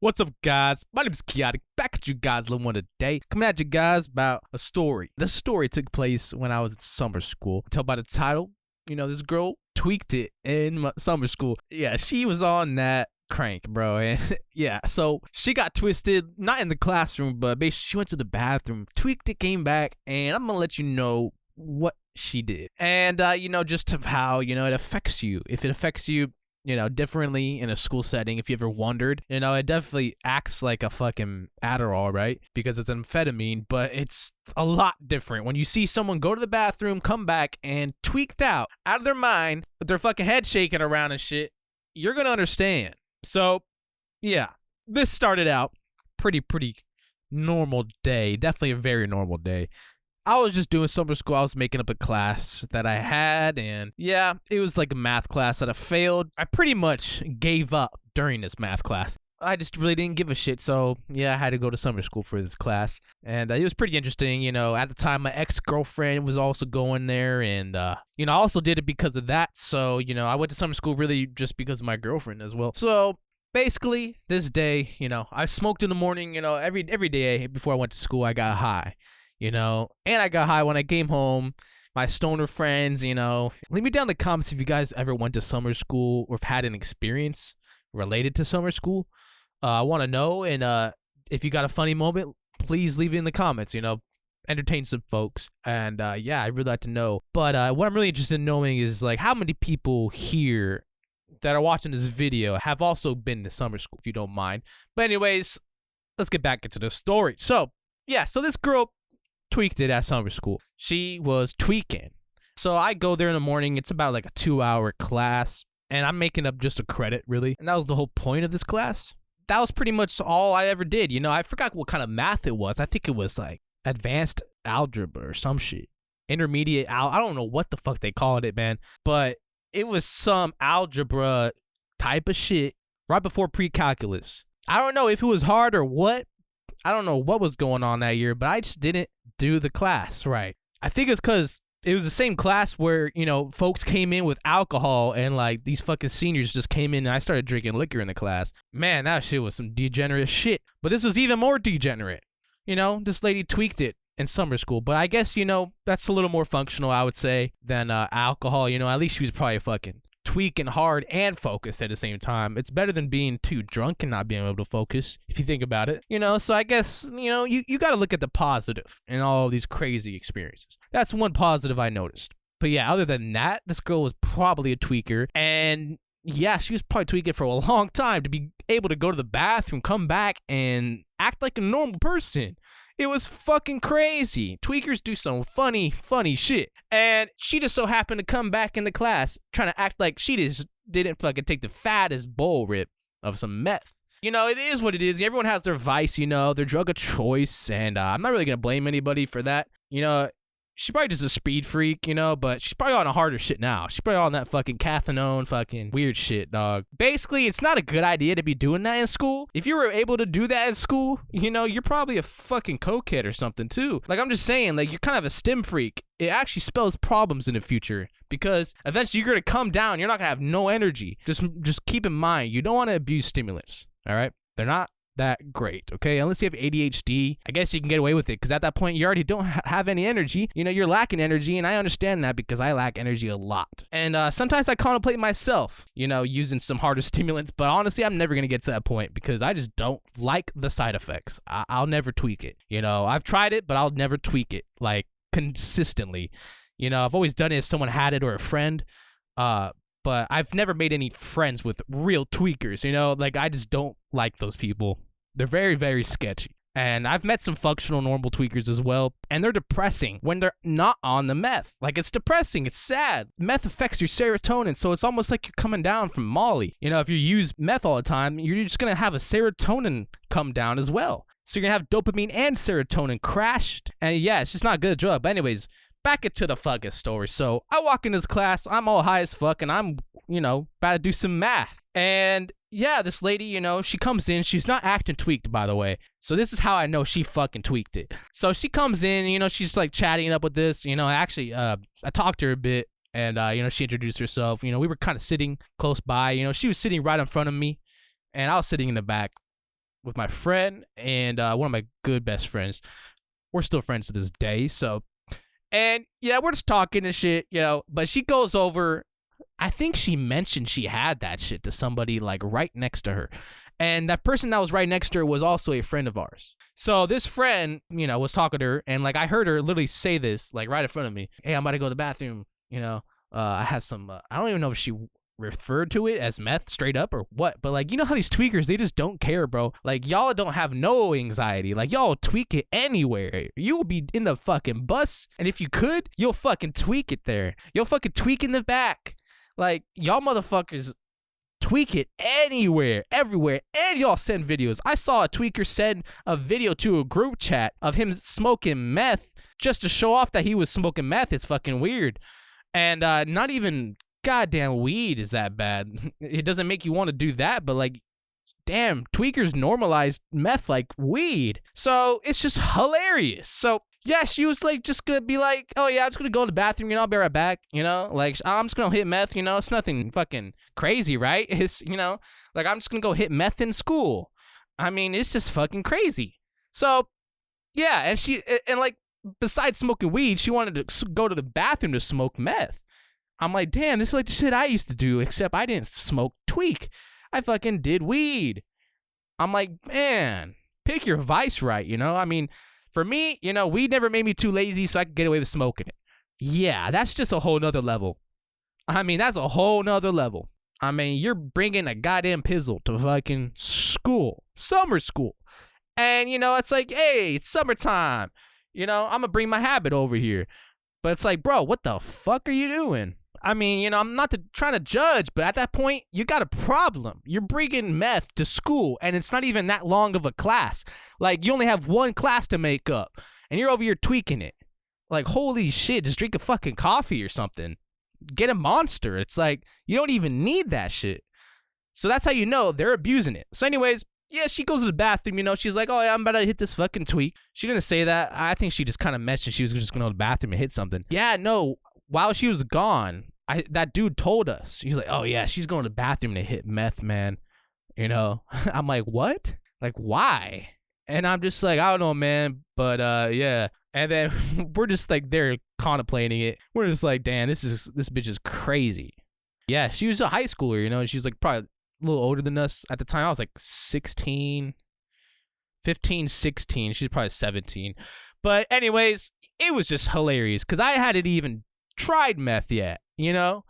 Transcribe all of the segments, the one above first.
What's up, guys? My name is KhaoticK, back at you guys little one today, coming at you guys about a story. This story took place when I was in summer school. Tell by the title, this girl tweaked it in summer school. Yeah, she was on that crank, bro. And yeah, so she got twisted, not in the classroom, but basically she went to the bathroom, tweaked it, came back, and I'm gonna let you know what she did. And, just of how, it affects you. If it affects you, differently in a school setting, if you ever wondered, it definitely acts like a fucking Adderall, right? Because it's amphetamine, but it's a lot different. When you see someone go to the bathroom, come back, and tweaked out of their mind, with their fucking head shaking around and shit, you're gonna understand. So, yeah, this started out pretty normal day. Definitely a very normal day. I was just doing summer school. I was making up a class that I had, and yeah, it was like a math class that I failed. I pretty much gave up during this math class. I just really didn't give a shit, so yeah, I had to go to summer school for this class, and it was pretty interesting. At the time, my ex-girlfriend was also going there, and I also did it because of that, so, I went to summer school really just because of my girlfriend as well. So basically, this day, I smoked in the morning, every day before I went to school, I got high. And I got high when I came home. My stoner friends, leave me down in the comments if you guys ever went to summer school or have had an experience related to summer school. I want to know, and if you got a funny moment, please leave it in the comments, entertain some folks. And yeah, I'd really like to know. But what I'm really interested in knowing is, like, how many people here that are watching this video have also been to summer school, if you don't mind. But anyways, let's get back into the story. So this girl tweaked it at summer school. She was tweaking. So I go there in the morning. It's about like a 2-hour class, and I'm making up just a credit, really. And that was the whole point of this class. That was pretty much all I ever did. I forgot what kind of math it was. I think it was like advanced algebra or some shit. Intermediate I don't know what the fuck they called it, man. But it was some algebra type of shit right before pre-calculus. I don't know if it was hard or what. I don't know what was going on that year, but I just didn't do the class right. I think it's because it was the same class where, folks came in with alcohol, and like these fucking seniors just came in, and I started drinking liquor in the class. Man, that shit was some degenerate shit. But this was even more degenerate. This lady tweaked it in summer school. But I guess, that's a little more functional, I would say, than alcohol. At least she was probably fucking tweaking hard and focused at the same time. It's better than being too drunk and not being able to focus, if you think about it. So I guess, you got to look at the positive in all these crazy experiences. That's one positive I noticed. But yeah, other than that, this girl was probably a tweaker. And yeah, she was probably tweaking for a long time to be able to go to the bathroom, come back, and act like a normal person. It was fucking crazy. Tweakers do some funny shit. And she just so happened to come back in the class trying to act like she just didn't fucking take the fattest bowl rip of some meth. It is what it is. Everyone has their vice, their drug of choice. And I'm not really going to blame anybody for that. She's probably just a speed freak, but she's probably on a harder shit now. She's probably on that fucking cathinone fucking weird shit, dog. Basically, it's not a good idea to be doing that in school. If you were able to do that in school, you're probably a fucking cokehead or something too. Like, I'm just saying, like, you're kind of a stim freak. It actually spells problems in the future, because eventually you're going to come down. You're not going to have no energy. Just keep in mind, you don't want to abuse stimulants, all right? They're not that great, okay? Unless you have ADHD, I guess you can get away with it, because at that point you already don't have any energy. You're lacking energy, and I understand that because I lack energy a lot. And sometimes I contemplate myself, using some harder stimulants, but honestly, I'm never gonna get to that point because I just don't like the side effects. I'll never tweak it. I've tried it, but I'll never tweak it, like, consistently. I've always done it if someone had it or a friend, but I've never made any friends with real tweakers, Like, I just don't like those people. They're very, very sketchy. And I've met some functional normal tweakers as well, and they're depressing when they're not on the meth. Like, it's depressing. It's sad. Meth affects your serotonin, so it's almost like you're coming down from Molly. If you use meth all the time, you're just going to have a serotonin come down as well. So you're going to have dopamine and serotonin crashed. And yeah, it's just not a good drug. But anyways, back into the fucking story. So I walk in this class, I'm all high as fuck, and I'm, about to do some math. And yeah, this lady, she comes in. She's not acting tweaked, by the way. So this is how I know she fucking tweaked it. So she comes in, she's like chatting up with this. Actually, I talked to her a bit, and, she introduced herself. We were kind of sitting close by. She was sitting right in front of me, and I was sitting in the back. with my friend and one of my good best friends. We're still friends to this day. So, and yeah, we're just talking and shit, you know. But she goes over. I think she mentioned she had that shit to somebody like right next to her. And that person that was right next to her was also a friend of ours. So this friend, you know, was talking to her, and like I heard her literally say this like right in front of me. Hey, I'm about to go to the bathroom. You know, I have some. I don't even know if she referred to it as meth straight up or what, but like, you know how these tweakers, they just don't care, bro. Like, y'all don't have no anxiety. Like, y'all tweak it anywhere. You will be in the fucking bus, and if you could, you'll fucking tweak it there. You'll fucking tweak in the back. Like, y'all motherfuckers tweak it anywhere, everywhere, and y'all send videos. I saw a tweaker send a video to a group chat of him smoking meth just to show off that he was smoking meth. It's fucking weird. And not even goddamn weed is that bad. It doesn't make you want to do that, but like, damn, tweakers normalized meth like weed. So it's just hilarious. So yeah, she was like just gonna be like, oh yeah, I'm just gonna go in the bathroom, you know, I'll be right back, you know, like I'm just gonna hit meth, you know, it's nothing fucking crazy, right? It's, you know, like I'm just gonna go hit meth in school. I mean, it's just fucking crazy. So yeah, and she, and like, besides smoking weed, she wanted to go to the bathroom to smoke meth. I'm like, damn, this is like the shit I used to do, except I didn't smoke tweak. I fucking did weed. I'm like, man, pick your vice right, you know? I mean, for me, you know, weed never made me too lazy so I could get away with smoking it. Yeah, that's just a whole nother level. I mean, that's a whole nother level. I mean, you're bringing a goddamn pizzle to fucking school, summer school. And, you know, it's like, hey, it's summertime. You know, I'm going to bring my habit over here. But it's like, bro, what the fuck are you doing? I mean, you know, I'm not trying to judge, but at that point, you got a problem. You're bringing meth to school, and it's not even that long of a class. Like, you only have one class to make up, and you're over here tweaking it. Like, holy shit, just drink a fucking coffee or something. Get a Monster. It's like, you don't even need that shit. So that's how you know they're abusing it. So anyways, yeah, she goes to the bathroom, you know, she's like, oh yeah, I'm about to hit this fucking tweak. She didn't say that. I think she just kind of mentioned she was just going to go to the bathroom and hit something. Yeah, no, while she was gone, that dude told us. He's like, oh yeah, she's going to the bathroom to hit meth, man. You know, I'm like, what? Like, why? And I'm just like, I don't know, man, but yeah. And then we're just like, they're contemplating it. We're just like, damn, this bitch is crazy. Yeah, she was a high schooler, you know, she's like probably a little older than us at the time. I was like 15, 16. She's probably 17. But anyways, it was just hilarious because I hadn't even tried meth yet, you know?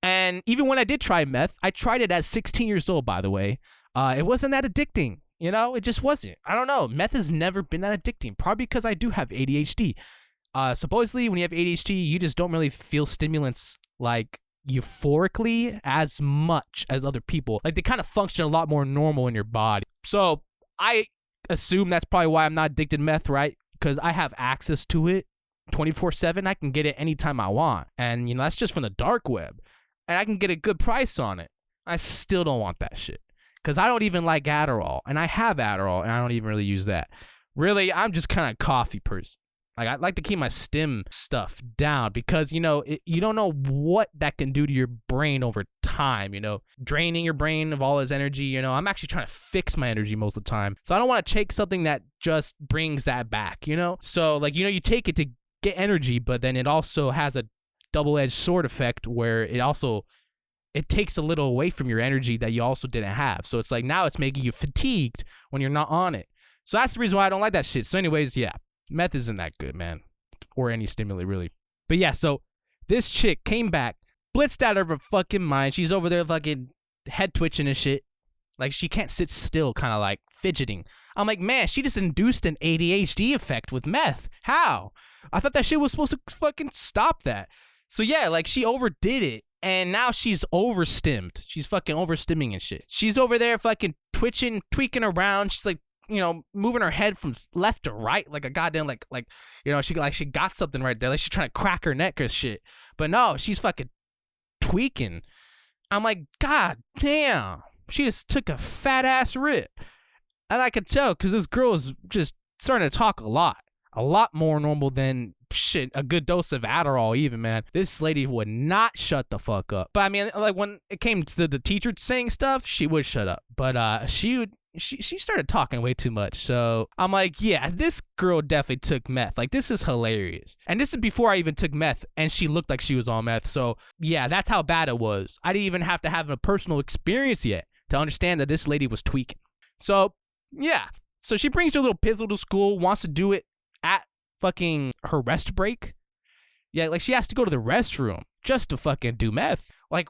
And even when I did try meth, I tried it at 16 years old, by the way. It wasn't that addicting, you know? It just wasn't. I don't know. Meth has never been that addicting, probably because I do have ADHD. Supposedly, when you have ADHD, you just don't really feel stimulants like euphorically as much as other people. Like, they kind of function a lot more normal in your body. So I assume that's probably why I'm not addicted to meth, right? Because I have access to it 24/7. I can get it anytime I want. And, you know, that's just from the dark web. And I can get a good price on it. I still don't want that shit. Because I don't even like Adderall. And I have Adderall, and I don't even really use that. Really, I'm just kind of a coffee person. Like, I like to keep my stim stuff down because, you know, you don't know what that can do to your brain over time, you know, draining your brain of all its energy. You know, I'm actually trying to fix my energy most of the time. So I don't want to take something that just brings that back, you know? So, like, you know, you take it to get energy, but then it also has a double-edged sword effect where it takes a little away from your energy that you also didn't have. So it's like now it's making you fatigued when you're not on it. So that's the reason why I don't like that shit. So anyways, yeah. Meth isn't that good, man. Or any stimulant, really. But yeah, so this chick came back, blitzed out of her fucking mind. She's over there fucking head twitching and shit. Like, she can't sit still, kind of like fidgeting. I'm like, man, she just induced an ADHD effect with meth. How? I thought that shit was supposed to fucking stop that. So yeah, like, she overdid it. And now she's overstimmed. She's fucking overstimming and shit. She's over there fucking twitching, tweaking around. She's like, you know, moving her head from left to right like a goddamn like you know, she got something right there, like she's trying to crack her neck or shit. But no, she's fucking tweaking. I'm like, god damn, she just took a fat ass rip. And I could tell because this girl is just starting to talk a lot more normal than shit, a good dose of Adderall even, man. This lady would not shut the fuck up. But I mean, like, when it came to the teacher saying stuff, she would shut up. But she would, she started talking way too much. So I'm like, yeah, this girl definitely took meth. Like, this is hilarious. And this is before I even took meth, and she looked like she was on meth. So yeah, that's how bad it was. I didn't even have to have a personal experience yet to understand that this lady was tweaking. So yeah, so she brings her little pizzle to school, wants to do it at fucking her rest break. Yeah, like she has to go to the restroom just to fucking do meth. Like,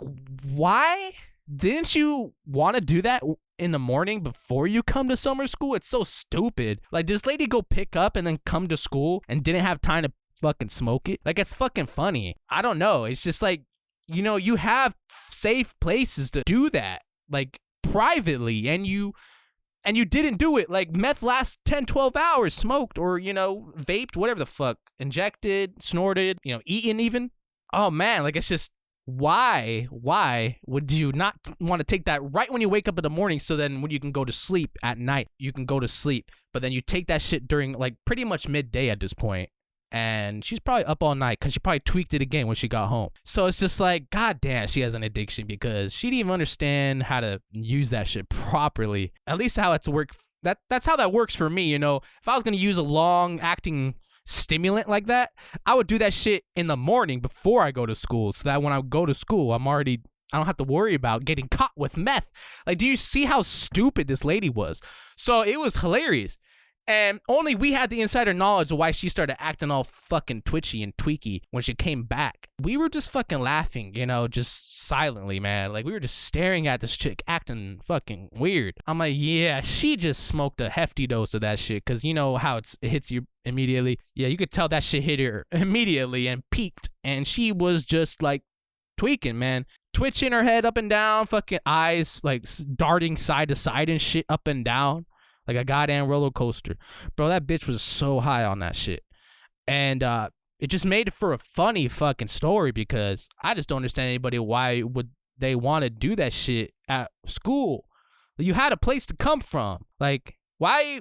why didn't you want to do that in the morning before you come to summer school? It's so stupid. Like, does this lady go pick up and then come to school and didn't have time to fucking smoke it? Like, it's fucking funny. I don't know. It's just like, you know, you have safe places to do that, like privately, and you didn't do it. Like, meth lasts 10, 12 hours smoked, or, you know, vaped, whatever the fuck, injected, snorted, you know, eaten even. Oh man, like, it's just, why would you not want to take that right when you wake up in the morning, so then when you can go to sleep at night, you can go to sleep, but then you take that shit during like pretty much midday at this point, and she's probably up all night because she probably tweaked it again when she got home. So it's just like, goddamn, she has an addiction because she didn't even understand how to use that shit properly. At least how it's work. That's how that works for me, you know. If I was gonna use a long acting stimulant like that, I would do that shit in the morning before I go to school, so that when I go to school, I don't have to worry about getting caught with meth. Like, do you see how stupid this lady was? So it was hilarious. And only we had the insider knowledge of why she started acting all fucking twitchy and tweaky when she came back. We were just fucking laughing, you know, just silently, man. Like, we were just staring at this chick acting fucking weird. I'm like, yeah, she just smoked a hefty dose of that shit, because you know how it hits you immediately. Yeah, you could tell that shit hit her immediately and peaked. And she was just like tweaking, man. Twitching her head up and down, fucking eyes like darting side to side and shit up and down. Like a goddamn roller coaster. Bro, that bitch was so high on that shit. And it just made it for a funny fucking story, because I just don't understand anybody why would they want to do that shit at school. You had a place to come from. Like, why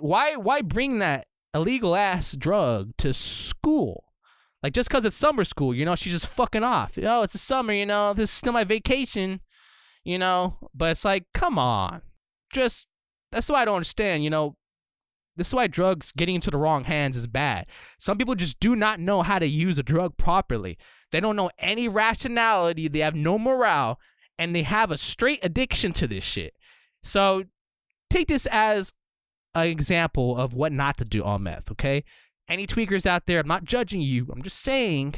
bring that illegal ass drug to school? Like, just because it's summer school, you know, she's just fucking off. Oh, it's the summer, you know, this is still my vacation, you know. But it's like, come on. That's why I don't understand, you know. This is why drugs getting into the wrong hands is bad. Some people just do not know how to use a drug properly. They don't know any rationality. They have no morale, and they have a straight addiction to this shit. So take this as an example of what not to do on meth, okay? Any tweakers out there, I'm not judging you. I'm just saying,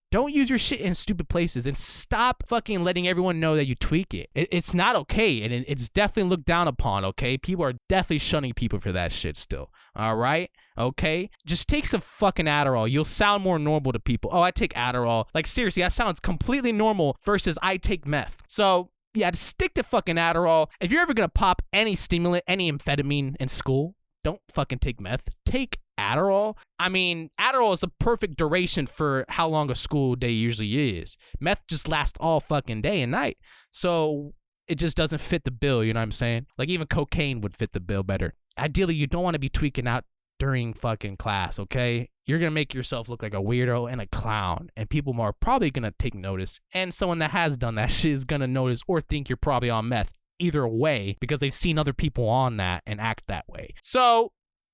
don't use your shit in stupid places, and stop fucking letting everyone know that you tweak it. It's not okay, and it's definitely looked down upon, okay? People are definitely shunning people for that shit still, all right? Okay? Just take some fucking Adderall. You'll sound more normal to people. Oh, I take Adderall. Like, seriously, that sounds completely normal versus I take meth. So, yeah, just stick to fucking Adderall. If you're ever gonna pop any stimulant, any amphetamine in school, don't fucking take meth. Take Adderall. I mean, Adderall is a perfect duration for how long a school day usually is. Meth just lasts all fucking day and night. So it just doesn't fit the bill, you know what I'm saying? Like, even cocaine would fit the bill better. Ideally, you don't want to be tweaking out during fucking class, okay? You're going to make yourself look like a weirdo and a clown, and people are probably going to take notice. And someone that has done that shit is going to notice or think you're probably on meth. Either way, because they've seen other people on that and act that way. So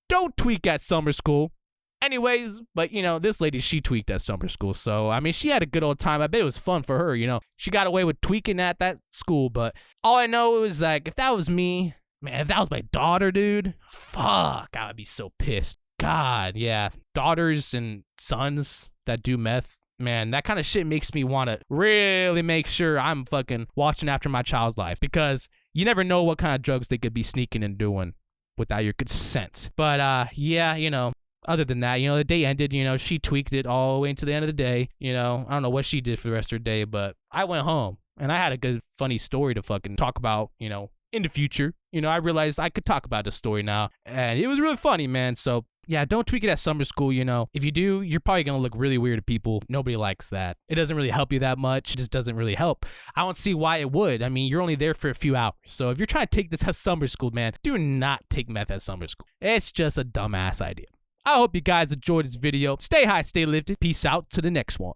don't tweak at summer school. Anyways, but you know, this lady, she tweaked at summer school. So, I mean, she had a good old time. I bet it was fun for her, you know. She got away with tweaking at that school. But all I know is, like, if that was me, man, if that was my daughter, dude, fuck, I would be so pissed. God, yeah. Daughters and sons that do meth, man, that kind of shit makes me want to really make sure I'm fucking watching after my child's life, because you never know what kind of drugs they could be sneaking and doing without your consent. But yeah, you know, other than that, you know, the day ended, you know, she tweaked it all the way into the end of the day. You know, I don't know what she did for the rest of her day, but I went home and I had a good funny story to fucking talk about, you know, in the future. You know, I realized I could talk about this story now, and it was really funny, man. So yeah, don't tweak it at summer school, you know. If you do, you're probably going to look really weird to people. Nobody likes that. It doesn't really help you that much. It just doesn't really help. I don't see why it would. I mean, you're only there for a few hours. So if you're trying to take this at summer school, man, do not take meth at summer school. It's just a dumbass idea. I hope you guys enjoyed this video. Stay high, stay lifted. Peace out to the next one.